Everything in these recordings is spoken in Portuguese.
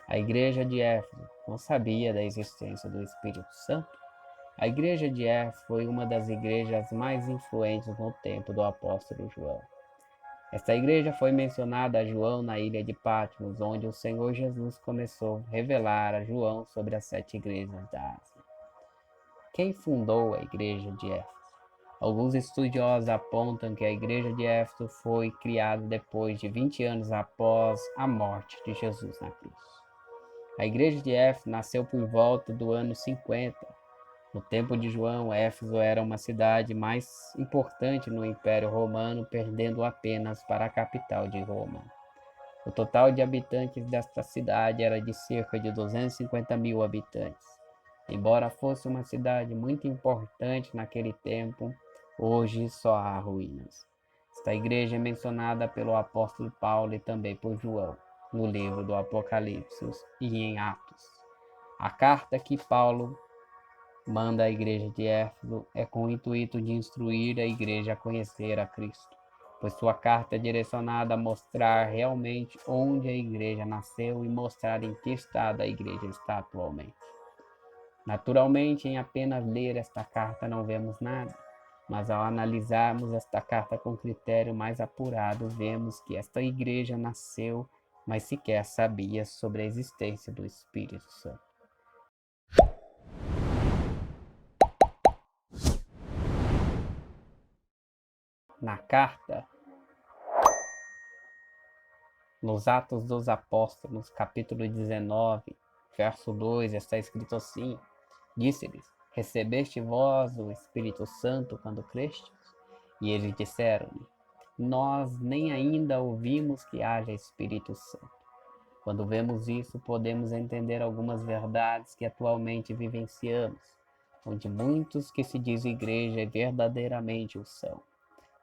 A igreja de Éfeso não sabia da existência do Espírito Santo? A igreja de Éfeso foi uma das igrejas mais influentes no tempo do apóstolo João. Esta igreja foi mencionada a João na ilha de Patmos, onde o Senhor Jesus começou a revelar a João sobre as 7 igrejas da Ásia. Quem fundou a igreja de Éfeso? Alguns estudiosos apontam que a igreja de Éfeso foi criada depois de 20 anos após a morte de Jesus na cruz. A igreja de Éfeso nasceu por volta do ano 50. No tempo de João, Éfeso era uma cidade mais importante no Império Romano, perdendo apenas para a capital de Roma. O total de habitantes desta cidade era de cerca de 250 mil habitantes. Embora fosse uma cidade muito importante naquele tempo, hoje só há ruínas. Esta igreja é mencionada pelo apóstolo Paulo e também por João, no livro do Apocalipse e em Atos. A carta que Paulo manda à igreja de Éfeso é com o intuito de instruir a igreja a conhecer a Cristo, pois sua carta é direcionada a mostrar realmente onde a igreja nasceu e mostrar em que estado a igreja está atualmente. Naturalmente, em apenas ler esta carta não vemos nada, mas ao analisarmos esta carta com critério mais apurado, vemos que esta igreja nasceu, mas sequer sabia sobre a existência do Espírito Santo. Na carta, nos Atos dos Apóstolos, capítulo 19, verso 2, está escrito assim: Disse-lhes: Recebeste vós o Espírito Santo quando crestes? E eles disseram-lhe: Nós nem ainda ouvimos que haja Espírito Santo. Quando vemos isso, podemos entender algumas verdades que atualmente vivenciamos, onde muitos que se dizem igreja verdadeiramente o são,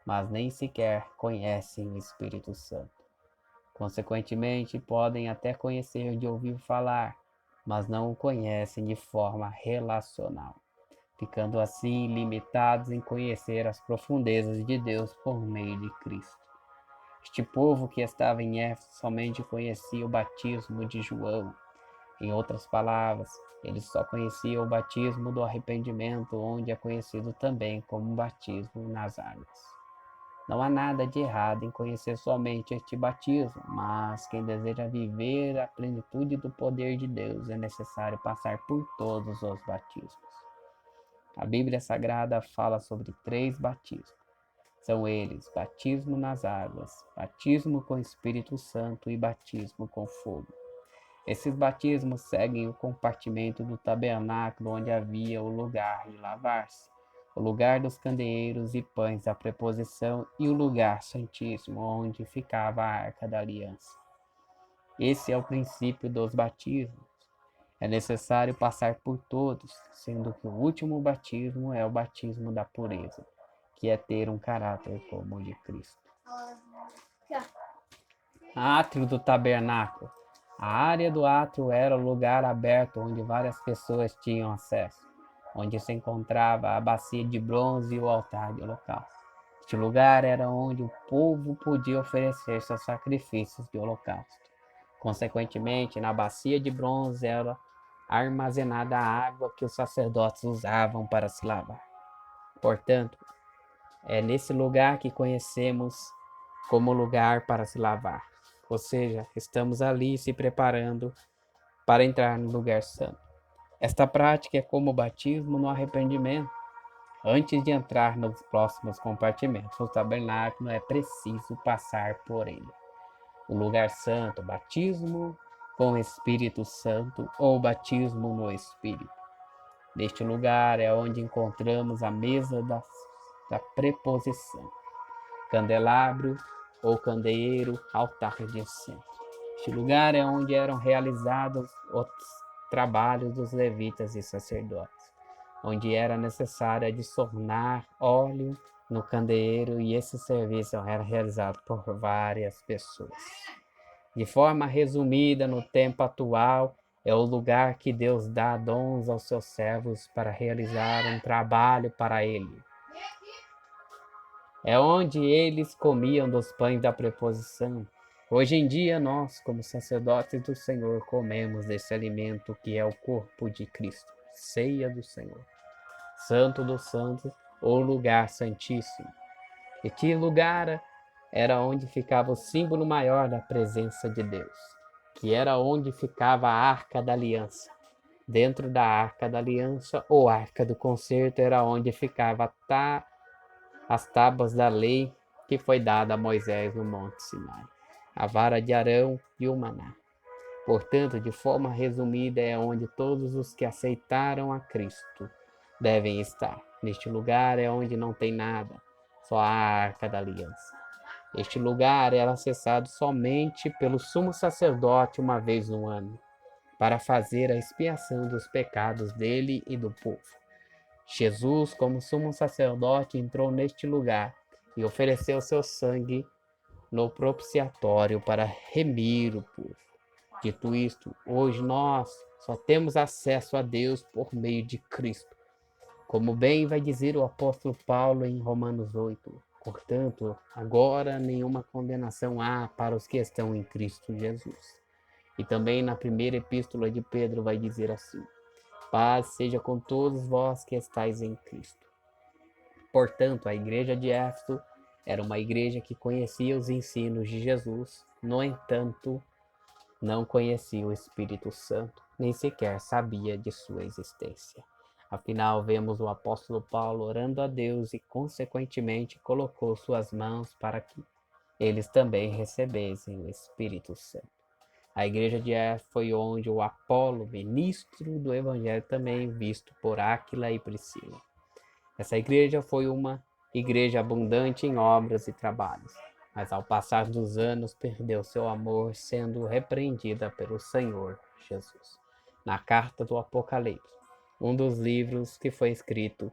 mas nem sequer conhecem o Espírito Santo. Consequentemente, podem até conhecer de ouvir falar, mas não o conhecem de forma relacional, ficando assim limitados em conhecer as profundezas de Deus por meio de Cristo. Este povo que estava em Éfeso somente conhecia o batismo de João. Em outras palavras, eles só conheciam o batismo do arrependimento, onde é conhecido também como batismo nas águas. Não há nada de errado em conhecer somente este batismo, mas quem deseja viver a plenitude do poder de Deus é necessário passar por todos os batismos. A Bíblia Sagrada fala sobre 3 batismos. São eles: batismo nas águas, batismo com o Espírito Santo e batismo com fogo. Esses batismos seguem o compartimento do tabernáculo onde havia o lugar de lavar-se, o lugar dos candeeiros e pães da preposição e o lugar santíssimo onde ficava a arca da aliança. Esse é o princípio dos batismos. É necessário passar por todos, sendo que o último batismo é o batismo da pureza, que é ter um caráter como o de Cristo. Átrio do tabernáculo. A área do átrio era o lugar aberto onde várias pessoas tinham acesso, onde se encontrava a bacia de bronze e o altar de holocausto. Este lugar era onde o povo podia oferecer seus sacrifícios de holocausto. Consequentemente, na bacia de bronze era armazenada a água que os sacerdotes usavam para se lavar. Portanto, é nesse lugar que conhecemos como lugar para se lavar. Ou seja, estamos ali se preparando para entrar no lugar santo. Esta prática é como o batismo no arrependimento. Antes de entrar nos próximos compartimentos do tabernáculo, é preciso passar por ele. O lugar santo, batismo com o Espírito Santo ou batismo no Espírito. Neste lugar é onde encontramos a mesa da preposição, candelabro ou candeeiro, altar de incenso. Este lugar é onde eram realizados os trabalhos dos levitas e sacerdotes, onde era necessário adicionar óleo no candeeiro, e esse serviço era realizado por várias pessoas. De forma resumida, no tempo atual, é o lugar que Deus dá dons aos seus servos para realizar um trabalho para Ele. É onde eles comiam dos pães da preposição, Hoje em dia, nós, como sacerdotes do Senhor, comemos desse alimento que é o corpo de Cristo, ceia do Senhor, Santo dos Santos, ou lugar santíssimo. E que lugar era onde ficava o símbolo maior da presença de Deus, que era onde ficava a Arca da Aliança. Dentro da Arca da Aliança, ou Arca do Concerto, era onde ficava as tábuas da lei que foi dada a Moisés no Monte Sinai, a vara de Arão e o maná. Portanto, de forma resumida, é onde todos os que aceitaram a Cristo devem estar. Neste lugar é onde não tem nada, só a Arca da Aliança. Este lugar era acessado somente pelo sumo sacerdote uma vez no ano, para fazer a expiação dos pecados dele e do povo. Jesus, como sumo sacerdote, entrou neste lugar e ofereceu seu sangue no propiciatório para remir o povo. Dito isto, hoje nós só temos acesso a Deus por meio de Cristo, como bem vai dizer o apóstolo Paulo em Romanos 8. Portanto, agora nenhuma condenação há para os que estão em Cristo Jesus. E também na primeira epístola de Pedro vai dizer assim: paz seja com todos vós que estáis em Cristo. Portanto, a igreja de Éfeso era uma igreja que conhecia os ensinos de Jesus, no entanto, não conhecia o Espírito Santo, nem sequer sabia de sua existência. Afinal, vemos o apóstolo Paulo orando a Deus e, consequentemente, colocou suas mãos para que eles também recebessem o Espírito Santo. A igreja de Éfeso foi onde o Apolo, ministro do Evangelho, também visto por Áquila e Priscila. Essa igreja foi uma igreja abundante em obras e trabalhos, mas ao passar dos anos perdeu seu amor, sendo repreendida pelo Senhor Jesus. Na carta do Apocalipse, um dos livros que foi escrito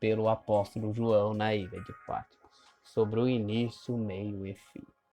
pelo apóstolo João na ilha de Patmos, sobre o início, meio e fim.